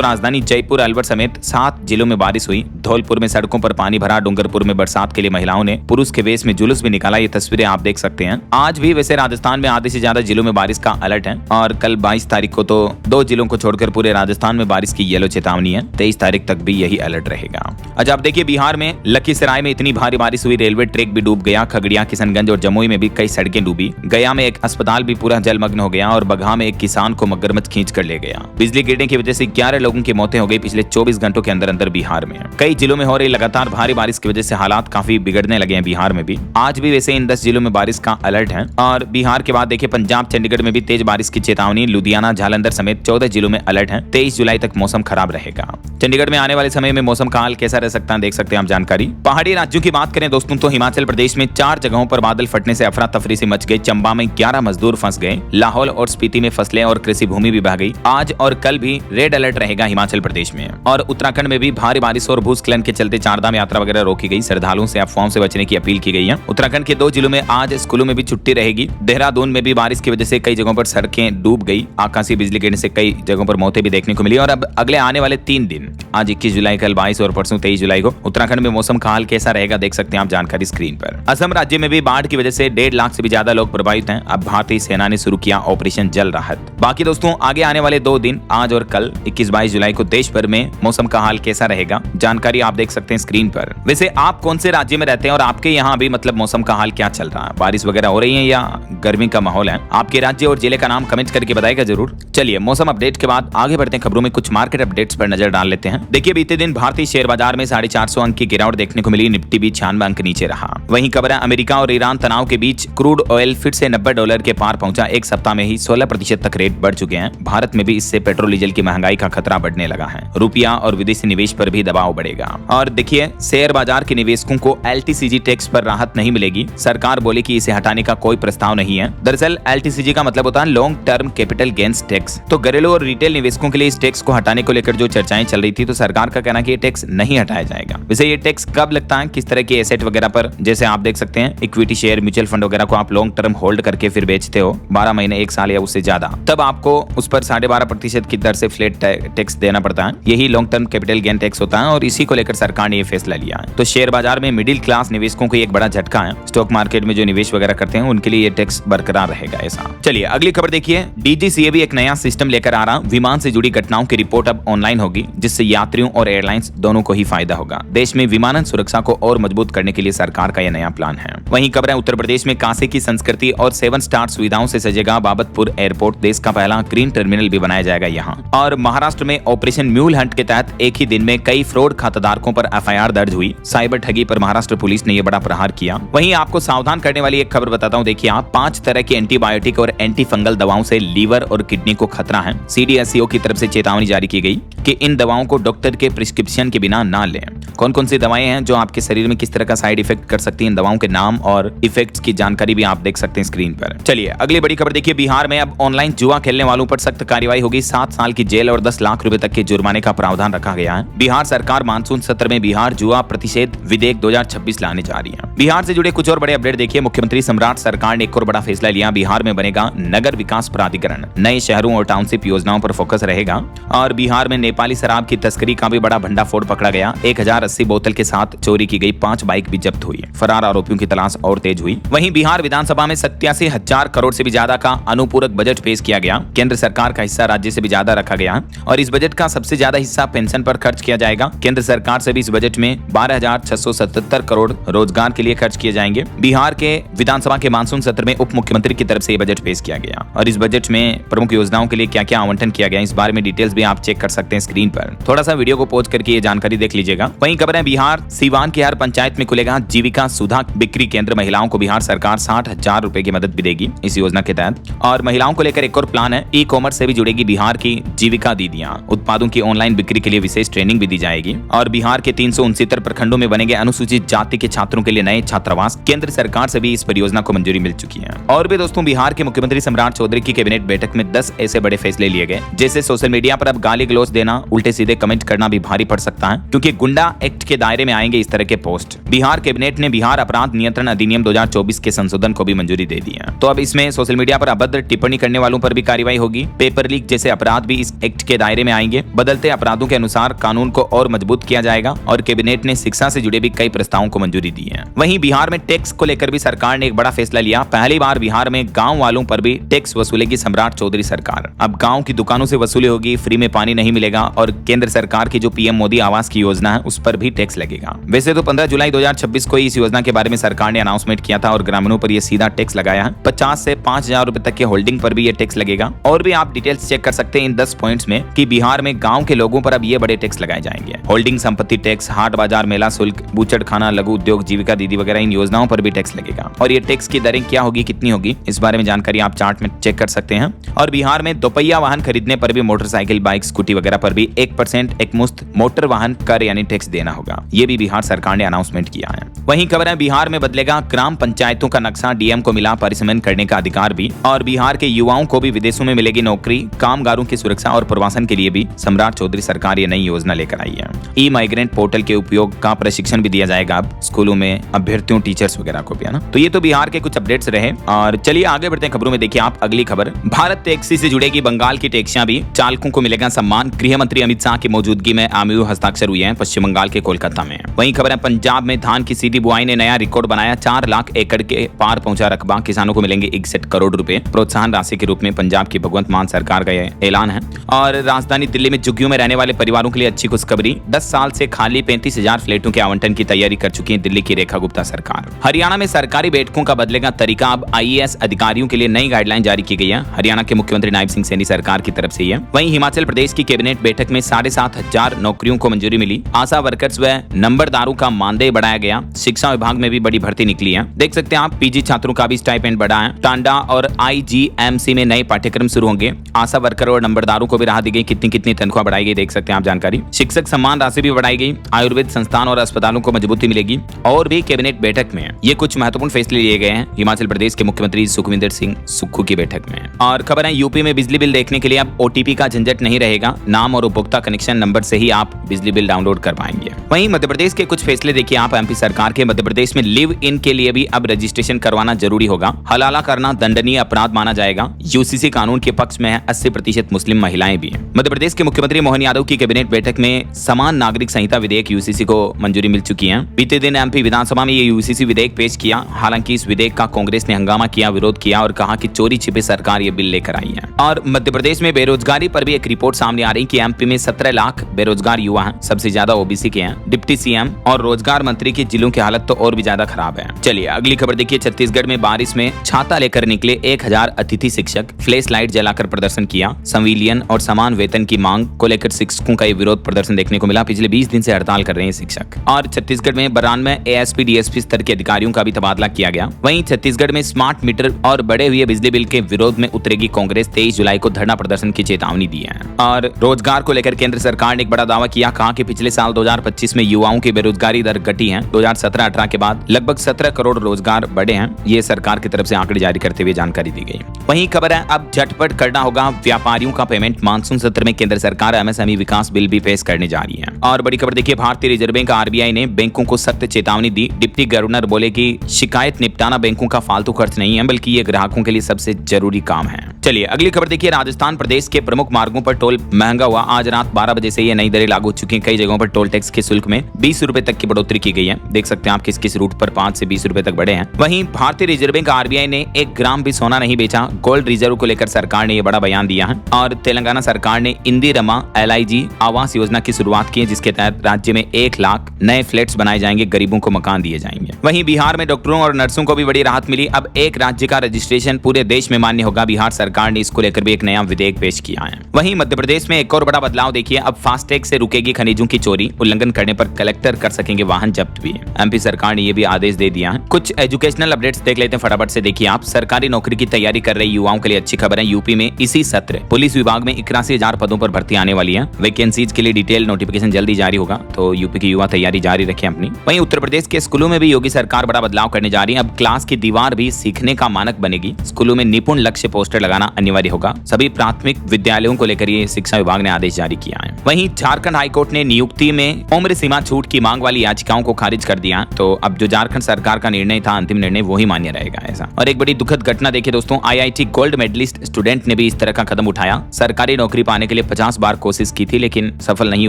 राजधानी जयपुर, अलवर समेत 7 जिलों में बारिश हुई। धौलपुर में सड़कों पर पानी भरा। डूंगरपुर में बरसात के लिए महिलाओं ने पुरुष के वेश में जुलूस भी निकाला। ये तस्वीरें आप देख सकते हैं। आज भी वैसे राजस्थान में आधे से ज्यादा जिलों में बारिश का अलर्ट है। और कल 22 तारीख को तो 2 जिलों को छोड़कर पूरे राजस्थान में बारिश की येलो चेतावनी है। 23 तारीख तक भी यही अलर्ट रहेगा। अच्छा, आप देखिए बिहार में लखीसराय में इतनी भारी बारिश हुई, रेलवे ट्रैक भी डूब गया। खगड़िया, किशनगंज और जमुई में भी कई सड़कें डूबी। गया में एक अस्पताल भी पूरा जलमग्न हो गया और बगहा में एक किसान को मगरमच्छ खींच कर ले गया। बिजली गिरने की वजह से 11 लोगों की मौतें हो गई पिछले 24 घंटों के अंदर अंदर बिहार में। कई जिलों में हो रही लगातार भारी बारिश की वजह से हालात काफी बिगड़ने लगे हैं बिहार में भी। आज भी वैसे इन 10 जिलों में बारिश का अलर्ट है। और बिहार के बाद देखिए पंजाब, चंडीगढ़ में भी तेज बारिश की चेतावनी। लुधियाना, जालंधर समेत 14 जिलों में अलर्ट है। 23 जुलाई तक मौसम खराब रहेगा। चंडीगढ़ में आने वाले समय में मौसम का हाल कैसा रह सकता है देख सकते हैं आप जानकारी। पहाड़ी राज्यों की बात करें दोस्तों तो हिमाचल प्रदेश में 4 जगहों पर बादल फटने से अफरा तफरी से मच गई। चंबा में 11 मजदूर फंस गए। लाहौल और स्पीति में फसलें और कृषि भूमि भी बह गई। आज और कल भी रेड अलर्ट रहेगा हिमाचल प्रदेश में। और उत्तराखंड में भी भारी बारिश और भूस्खलन के चलते चारधाम यात्रा वगैरह रोकी गई। श्रद्धालुओं से अफवाहों से बचने की अपील की गई है। उत्तराखंड के 2 जिलों में आज स्कूलों में भी छुट्टी रहेगी। देहरादून में भी बारिश की वजह से कई जगहों पर सड़कें डूब गई। आकाशीय बिजली गिरने से कई जगहों पर मौतें भी देखने को मिली। और अब अगले आने वाले 3 दिन, आज 21 जुलाई, कल 22 और परसों 23 जुलाई को उत्तराखंड में मौसम का हाल कैसा रहेगा देख सकते हैं आप जानकारी स्क्रीन पर। असम राज्य में भी बाढ़ की वजह से 1.5 लाख से भी ज्यादा लोग प्रभावित हैं। अब भारतीय सेना ने शुरू किया ऑपरेशन जल राहत। बाकी दोस्तों आगे आने वाले 2 दिन, आज और कल 21-22 जुलाई को देश भर में मौसम का हाल कैसा रहेगा जानकारी आप देख सकते हैं स्क्रीन पर। वैसे आप कौन से राज्य में रहते हैं और आपके यहाँ भी मतलब मौसम का हाल क्या चल रहा है? बारिश वगैरह हो रही है या गर्मी का माहौल है? आपके राज्य और जिले का नाम कमेंट करके बताएगा जरूर। चलिए मौसम अपडेट के बाद आगे बढ़ते हैं खबरों में। कुछ मार्केट अपडेट्स पर नजर डाल लेते हैं। देखिए बीते दिन भारतीय शेयर बाजार में 450 अंक की गिरावट देखने को मिली। निफ्टी भी 96 अंक नीचे रहा। वहीं खबर है अमेरिका और ईरान तनाव के बीच क्रूड ऑयल फिर से $90 के पार पहुंचा। एक सप्ताह में ही 16% तक रेट बढ़ चुके हैं। भारत में भी इससे पेट्रोल डीजल की महंगाई का खतरा बढ़ने लगा है। रुपया और विदेशी निवेश पर भी दबाव बढ़ेगा। और देखिए शेयर बाजार के निवेशकों को LTCG टैक्स पर राहत नहीं मिलेगी। सरकार बोले कि इसे हटाने का कोई प्रस्ताव नहीं है। दरअसल LTCG का मतलब होता है long term capital gains tax. तो घरेलू और रिटेल निवेशकों के लिए इस टैक्स को हटाने को लेकर जो चर्चाएं चल रही थी, तो सरकार का कहना है कि ये टैक्स नहीं हटाया जाएगा। वैसे ये टैक्स कब लगता है, किस तरह के एसेट वगैरह पर, जैसे आप देख सकते हैं इक्विटी शेयर, म्यूचुअल फंड वगैरह को आप लॉन्ग टर्म होल्ड करके फिर बेचते हो 12 महीने, 1 साल या उससे ज्यादा, तब आपको उस पर 12.5% की दर से फ्लैट टैक्स देना पड़ता है। यही long term capital gain tax होता है और इसी को लेकर सरकार ने यह फैसला लिया है। तो शेयर बाजार में मिडिल क्लास निवेशकों को एक बड़ा झटका है। स्टॉक मार्केट में जो निवेश वगैरह करते हैं उनके लिए ये टैक्स बरकरार रहेगा ऐसा। चलिए अगली खबर देखिए। DGCA भी एक नया सिस्टम लेकर आ रहा। विमान से जुड़ी घटनाओं की रिपोर्ट अब ऑनलाइन होगी, जिससे यात्रियों और एयरलाइंस दोनों को ही फायदा होगा। देश में विमानन सुरक्षा को और मजबूत करने के लिए सरकार का यह नया प्लान है। वहीं खबर है उत्तर प्रदेश में कांसे की संस्कृति और 7 स्टार सुविधाओं से सजेगा बाबतपुर एयरपोर्ट। देश का पहला ग्रीन टर्मिनल भी बनाया जाएगा यहाँ। और महाराष्ट्र में ऑपरेशन म्यूल हंट के तहत एक ही दिन में कई फ्रॉड खाताधारकों पर FIR दर्ज हुई। साइबर ठगी पर महाराष्ट्र पुलिस ने यह बड़ा प्रहार किया। वहीं आपको सावधान करने वाली एक खबर बताता हूँ। देखिए आप 5 तरह की एंटीबायोटिक और एंटी फंगल दवाओं से लीवर और किडनी को खतरा है। CDSCO की तरफ से चेतावनी जारी की गई कि इन दवाओं को डॉक्टर के प्रिस्क्रिप्शन के बिना ना लें। कौन कौन सी दवाएं हैं जो आपके शरीर में किस तरह का साइड इफेक्ट कर सकती हैं, इन दवाओं के नाम और इफेक्ट्स की जानकारी भी आप देख सकते हैं स्क्रीन पर। चलिए अगली बड़ी खबर देखिए। बिहार में अब ऑनलाइन जुआ खेलने वालों पर सख्त कार्रवाई होगी। 7 साल की जेल और 10 लाख रुपए तक के जुर्माने का प्रावधान रखा गया है। बिहार सरकार मानसून सत्र में बिहार जुआ प्रतिषेध विधेयक 2026 लाने जा रही है। बिहार से जुड़े कुछ और बड़े अपडेट देखिए। मुख्यमंत्री सम्राट सरकार ने एक और बड़ा फैसला लिया। बिहार में बनेगा नगर विकास प्राधिकरण। नए शहरों और टाउनशिप योजनाओं पर फोकस रहेगा। और बिहार में नेपाली शराब की तस्करी का भी बड़ा भंडाफोड़ पकड़ा गया। 1080 बोतल के साथ चोरी की गई 5 बाइक भी जब्त हुई। फरार आरोपियों की तलाश और तेज हुई। वहीं बिहार विधानसभा में 87,000 करोड़ से भी ज्यादा का अनुपूरक बजट पेश किया गया। केंद्र सरकार का हिस्सा राज्य से भी ज्यादा रखा गया और इस बजट का सबसे ज्यादा हिस्सा पेंशन पर खर्च किया जाएगा। केंद्र सरकार से भी इस बजट में 12,677 करोड़ रोजगार के लिए खर्च किए जाएंगे। जाएंगे। बिहार के विधानसभा के मानसून सत्र में उप मुख्यमंत्री की तरफ से बजट पेश किया गया और इस बजट में प्रमुख योजनाओं के लिए क्या क्या आवंटन किया गया, इस बारे में डिटेल्स भी आप चेक कर सकते हैं स्क्रीन पर। थोड़ा सा वीडियो को पॉज करके ये जानकारी देख लीजिएगा। वहीं खबर है बिहार सीवान की हर पंचायत में खुलेगा जीविका सुधा बिक्री केंद्र। महिलाओं को बिहार सरकार 60,000 रुपए की मदद भी देगी इस योजना के तहत। और महिलाओं को लेकर एक और प्लान है, ई कॉमर्स से भी जुड़ेगी बिहार की जीविका दीदियां। उत्पादों की ऑनलाइन बिक्री के लिए विशेष ट्रेनिंग भी दी जाएगी। और बिहार के 369 प्रखंडों में बनेंगे अनुसूचित जाति के छात्रों के लिए नए छात्रावास। केंद्र सरकार से भी इस परियोजना को मंजूरी मिल चुकी है। और भी दोस्तों, बिहार के मुख्यमंत्री सम्राट चौधरी की कैबिनेट बैठक में 10 ऐसे बड़े फैसले लिए गए, जैसे सोशल मीडिया पर अब गाली गलौज देना, उल्टे सीधे कमेंट करना भी भारी पड़ सकता है, क्योंकि गुंडा एक्ट के दायरे में आएंगे इस तरह के पोस्ट। बिहार कैबिनेट ने बिहार अपराध नियंत्रण अधिनियम 2024 के संशोधन को भी मंजूरी दे दी है। तो अब इसमें सोशल मीडिया पर अभद्र टिप्पणी करने वालों पर भी कार्रवाई होगी। पेपर लीक जैसे अपराध भी इस एक्ट के दायरे में आएंगे। बदलते अपराधों के अनुसार कानून को और मजबूत किया जाएगा। और कैबिनेट ने शिक्षा से जुड़े भी कई प्रस्तावों को मंजूरी दी है। वहीं बिहार में टैक्स को लेकर भी सरकार ने एक बड़ा फैसला लिया। पहली बार बिहार में गाँव वालों पर भी टैक्स वसूलेगी सम्राट चौधरी सरकार। अब गाँव की दुकानों से वसूली होगी, फ्री में पानी नहीं मिलेगा और केंद्र सरकार की जो पीएम मोदी आवास की योजना है उस पर भी टैक्स लगेगा। वैसे तो 15 जुलाई 2026 को इस योजना के बारे में सरकार ने अनाउंसमेंट किया था और ग्रामीणों पर यह सीधा टैक्स लगाया है। 50 से 5,000 रुपए तक के होल्डिंग पर भी ये टैक्स लगेगा। और भी आप डिटेल्स चेक कर सकते हैं इन 10 पॉइंट्स में कि बिहार में गांव के लोगों पर अब ये बड़े टैक्स लगाए जाएंगे। होल्डिंग, संपत्ति टैक्स, हाट बाजार मेला शुल्क, बूचड़ खाना, लघु उद्योग, जीविका दीदी वगैरह इन योजनाओं पर भी टैक्स लगेगा। और ये टैक्स की दरें क्या होगी, कितनी होगी, इस बारे में जानकारी आप चार्ट में चेक कर सकते हैं। और बिहार में दोपहिया वाहन खरीदने पर भी, मोटरसाइकिल, बाइक, स्कूटी वगैरह पर भी 1% एकमुश्त मोटर वाहन कर यानी टैक्स देना होगा। ये भी बिहार सरकार ने अनाउंसमेंट किया है। वहीं खबर है बिहार में बदलेगा ग्राम पंचायतों का नक्शा, डीएम को मिला परिसमन करने का अधिकार भी। और बिहार के युवाओं को भी विदेशों में मिलेगी नौकरी। कामगारों की सुरक्षा और प्रवासन के लिए भी सम्राट चौधरी सरकार ये नई योजना लेकर आई है। ई माइग्रेंट पोर्टल के उपयोग का प्रशिक्षण भी दिया जाएगा अब स्कूलों में अभ्यर्थियों, टीचर्स वगैरह को भी, है ना। तो ये तो बिहार के कुछ अपडेट्स रहे। और चलिए आगे बढ़ते हैं खबरों में। देखिए आप अगली खबर, भारत टैक्सी से जुड़ेगी बंगाल की टैक्सियां भी, चालकों को मिलेगा सम्मान। गृह मंत्री अमित शाह की मौजूदगी में एमओयू हस्ताक्षर हुए हैं पश्चिम बंगाल के कोलकाता में। वहीं खबर है पंजाब में धान की सीधी बुआई ने नया रिकॉर्ड बनाया। 4 लाख एकड़ के पार पहुंचा रकबा, किसानों को मिलेंगे 61 करोड़ रुपए प्रोत्साहन राशि के रूप में। पंजाब की भगवंत मान सरकार का यह ऐलान है। और राजधानी दिल्ली में झुग्गियों में रहने वाले परिवारों के लिए अच्छी खुशखबरी, 10 साल से खाली 35,000 फ्लैटों के आवंटन की तैयारी कर चुकी है दिल्ली की रेखा गुप्ता सरकार। हरियाणा में सरकारी बैठकों का बदलेगा तरीका, अब आईएएस अधिकारियों के लिए नई गाइडलाइन जारी की गई है। हरियाणा के मुख्यमंत्री नायब सिंह सैनी सरकार की तरफ से है। वहीं हिमाचल प्रदेश की कैबिनेट बैठक में 7,500 नौकरियों को मंजूरी मिली। आशा वर्कर्स व नंबरदारों का मानदेय बढ़ाया गया। शिक्षा विभाग में भी बड़ी भर्ती निकली है। देख सकते हैं आप, पीजी छात्रों का भी स्टाइपेंड बढ़ा है। टांडा और आईजीएमसी में नए पाठ्यक्रम शुरू होंगे। आशा वर्कर और नंबरदारों को भी राहत दी गई। कितनी तनख्वाह बढ़ाई गई, देख सकते हैं आप जानकारी। शिक्षक सम्मान राशि भी बढ़ाई गई। आयुर्वेद संस्थान और अस्पतालों को मजबूती मिलेगी। और भी कैबिनेट बैठक में ये कुछ महत्वपूर्ण फैसले लिए गए हैं हिमाचल प्रदेश के मुख्यमंत्री सुखविंदर सिंह सुक्खू की बैठक में। और खबर है यूपी में बिजली बिल देखने के लिए अब ओटीपी का झंझट नहीं रहेगा। नाम और उपभोक्ता कनेक्शन नंबर से ही आप बिजली बिल डाउनलोड कर पाएंगे। वहीं मध्य प्रदेश के कुछ फैसले देखिए आप, एमपी सरकार के। मध्य प्रदेश में लिव इन के लिए भी अब रजिस्ट्रेशन करवाना जरूरी होगा। हलाला करना दंडनीय अपराध माना जाएगा। यूसीसी कानून के पक्ष में है। 80% मुस्लिम महिलाएं भी हैं। मध्य प्रदेश के मुख्यमंत्री मोहन यादव की कैबिनेट बैठक में समान नागरिक संहिता विधेयक यूसीसी को मंजूरी मिल चुकी है। बीते दिन एमपी विधानसभा में ये यूसीसी विधेयक पेश किया। हालांकि इस विधेयक का कांग्रेस ने हंगामा किया, विरोध किया और कहा कि चोरी छिपे सरकार ये बिल लेकर आई है। और मध्य प्रदेश में बेरोजगारी पर भी एक रिपोर्ट सामने आ रही कि एमपी में 17 लाख बेरोजगार युवा हैं। सबसे ज्यादा ओबीसी के हैं। डिप्टी सीएम और रोजगार मंत्री की जिलों की हालत तो और भी ज्यादा खराब है। चलिए अगली खबर देखिए, छत्तीसगढ़ में बारिश में छाता लेकर निकले 1000 अतिथि शिक्षक। फ्लैश लाइट जलाकर प्रदर्शन किया। संविलियन और समान वेतन की मांग को लेकर शिक्षकों का विरोध प्रदर्शन देखने को मिला। पिछले 20 दिन से हड़ताल कर रहे हैं शिक्षक। और छत्तीसगढ़ में 92 एएसपी डीएसपी स्तर के अधिकारियों का भी तबादला किया गया। वहीं छत्तीसगढ़ में स्मार्ट मीटर और बढ़े हुए बिजली बिल के विरोध में उतरेगी कांग्रेस। 23 जुलाई को धरना प्रदर्शन की चेतावनी दी है। और रोजगार को लेकर केंद्र सरकार ने एक बड़ा दावा किया। कहा कि पिछले साल 2025 में युवाओं की बेरोजगारी दर घटी है। 2017-18 के बाद लगभग 17 करोड़ रोजगार बढ़े हैं। ये सरकार की तरफ से आंकड़े जारी करते हुए जानकारी दी गई। वहीं खबर है अब झटपट करना होगा व्यापारियों का पेमेंट। मानसून सत्र में केंद्र सरकार एमएसएमई विकास बिल भी पेश करने जा रही है। और बड़ी खबर देखिए, भारतीय रिजर्व बैंक आरबीआई ने बैंकों को सख्त चेतावनी दी। डिप्टी गवर्नर बोले कि शिकायत निपटाना बैंकों का फालतू खर्च नहीं है, बल्कि ये ग्राहकों के लिए सबसे जरूरी काम है। चलिए अगली खबर देखिए, राजस्थान प्रदेश के प्रमुख मार्गों पर टोल महंगा हुआ। आज रात 12 बजे से ये नई दरें लागू हो चुकी हैं। कई जगहों पर टोल टैक्स के शुल्क में 20 रुपए तक की बढ़ोतरी की गई है। देख सकते हैं आप किस किस रूट पर 5 से 20 रुपए तक बढ़े हैं। वहीं भारतीय रिजर्व बैंक आरबीआई ने 1 ग्राम भी सोना नहीं बेचा। गोल्ड रिजर्व को लेकर सरकार ने यह बड़ा बयान दिया है। और तेलंगाना सरकार ने इंदिरमा LIG आवास योजना की शुरुआत की है, जिसके तहत राज्य में 1 लाख नए फ्लैट्स बनाए जाएंगे, गरीबों को मकान दिए जाएंगे। वहीं बिहार में डॉक्टरों और नर्सों को भी बड़ी राहत मिली। अब एक राज्य का रजिस्ट्रेशन पूरे देश में मान्य होगा। बिहार सरकार ने इसको लेकर भी एक नया विधेयक पेश किया है। वहीं मध्य प्रदेश में एक और बड़ा बदलाव देखिए, अब फास्टैग से रुकेगी खनिजों की चोरी। उल्लंघन करने पर कलेक्टर कर सकेंगे वाहन जब्त भी। MP सरकार ने ये भी आदेश दे दिया है। कुछ एजुकेशनल अपडेट्स देख लेते हैं फटाफट से। देखिए आप, सरकारी नौकरी की तैयारी कर रहे युवाओं के लिए अच्छी खबर है। यूपी में इसी सत्र पुलिस विभाग में 81,000 पदों पर भर्ती आने वाली है। वैकेंसीज के लिए डिटेल नोटिफिकेशन जल्दी जारी होगा, तो यूपी के युवा तैयारी जारी रखें अपनी। वहीं उत्तर प्रदेश के स्कूलों में भी योगी सरकार बड़ा बदलाव करने जा रही है। अब क्लास की दीवार भी सीखने का मानक बनेगी। स्कूलों में निपुण लक्ष्य पोस्टर लगाना अनिवार्य होगा। सभी प्राथमिक विद्यालयों को लेकर ये शिक्षा विभाग ने आदेश जारी किया है। वहीं झारखंड हाईकोर्ट ने नियुक्ति में उम्र सीमा छूट की मांग वाली याचिकाओं को खारिज कर दिया। तो अब जो झारखंड सरकार का निर्णय था, अंतिम निर्णय, वो ही मान्य रहेगा ऐसा। और एक बड़ी दुखद घटना देखिए दोस्तों, IIT गोल्ड मेडलिस्ट स्टूडेंट ने भी इस तरह का कदम उठाया। सरकारी नौकरी पाने के लिए 50 बार कोशिश की थी, लेकिन सफल नहीं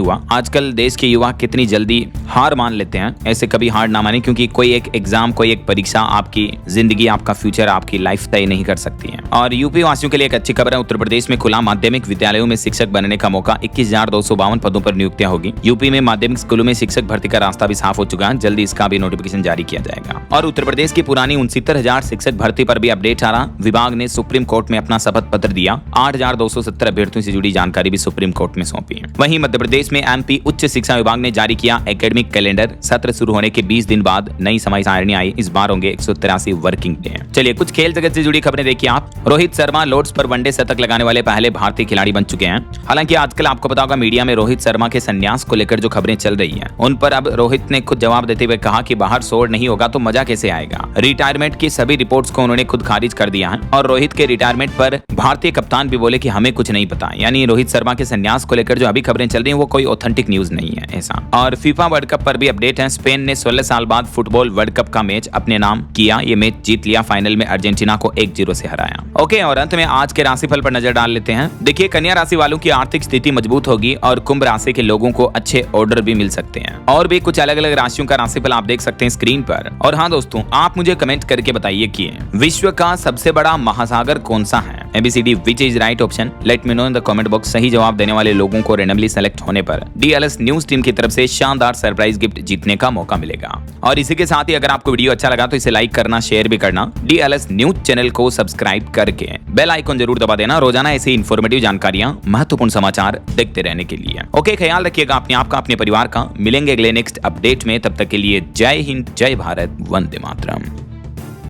हुआ। आजकल देश के युवा कितनी जल्दी हार मान लेते हैं। ऐसे कभी हार ना माने, क्योंकि कोई एक एग्जाम, कोई एक परीक्षा आपकी जिंदगी, आपका फ्यूचर, आपकी लाइफ तय नहीं कर सकती है। और यूपी वासियों के लिए एक अच्छी खबर है। उत्तर प्रदेश में खुला माध्यमिक विद्यालयों में शिक्षक बनने का मौका। 21,252 पदों पर नियुक्तियां होगी। यूपी में माध्यमिक स्कूलों में शिक्षक भर्ती का रास्ता भी साफ हो चुका है। जल्दी इसका भी नोटिफिकेशन जारी किया जाएगा। और उत्तर प्रदेश की पुरानी 69,000 शिक्षक भर्ती पर भी अपडेट आ रहा। विभाग ने सुप्रीम कोर्ट में अपना शपथ पत्र दिया। 8,270 अभ्यर्थियों से जुड़ी जानकारी भी सुप्रीम कोर्ट में सौंपी है। वहीं मध्य प्रदेश में MP उच्च शिक्षा विभाग ने जारी किया एकेडमिक कैलेंडर। सत्र शुरू होने के 20 दिन बाद नई समय सारणी आई। इस बार होंगे 183 वर्किंग डे। चलिए कुछ खेल जगत से जुड़ी खबरें देखिए आप। रोहित शर्मा लॉर्ड्स पर वनडे शतक लगाने वाले पहले भारतीय खिलाड़ी बन चुके हैं। हालांकि आजकल आपको पता होगा मीडिया में रोहित शर्मा के संन्यास को लेकर जो खबरें चल रही हैं, उन पर अब रोहित ने खुद जवाब देते हुए कहा कि बाहर शोर नहीं होगा तो मजा कैसे आएगा। रिटायरमेंट की सभी रिपोर्ट्स को उन्होंने खुद खारिज कर दिया है। और रोहित के रिटायरमेंट पर भारतीय कप्तान भी बोले कि हमें कुछ नहीं पता। यानी रोहित शर्मा के संन्यास को लेकर जो अभी खबरें चल रही हैं, वो कोई ऑथेंटिक न्यूज नहीं है ऐसा। और फीफा वर्ल्ड कप पर भी अपडेट है। स्पेन ने 16 साल बाद फुटबॉल वर्ल्ड कप का मैच अपने नाम किया। ये मैच जीत लिया। फाइनल में अर्जेंटीना को 1-0 से हराया। ओके, और अंत में आज के राशिफल पर नजर डाल लेते हैं। देखिए, कन्या राशि वालों की आर्थिक स्थिति मजबूत होगी और कुंभ राशि के लोगों को अच्छे ऑर्डर भी मिल सकते हैं। और भी कुछ अलग अलग राशियों का राशिफल आप देख सकते हैं स्क्रीन पर। और हाँ दोस्तों, आप मुझे कमेंट करके बताइए कि विश्व का सबसे बड़ा महासागर कौन सा है। ABCD which is right option, let me know in the comment box. सही जवाब देने वाले लोगों को रैंडमली सेलेक्ट होने पर DLS न्यूज टीम की तरफ से शानदार सरप्राइज गिफ्ट जीतने का मौका मिलेगा। और इसी के साथ ही अगर आपको वीडियो अच्छा लगा तो इसे लाइक करना, शेयर भी करना। DLS न्यूज चैनल को सब्सक्राइब करके बेल आइकन जरूर दबा देना, रोजाना ऐसी इंफॉर्मेटिव जानकारियां, महत्वपूर्ण समाचार देखते रहने के लिए। ओके, ख्याल रखिएगा अपने आप का, अपने परिवार का। मिलेंगे अगले नेक्स्ट अपडेट में। तब तक के लिए जय हिंद, जय भारत, वंदे मातरम।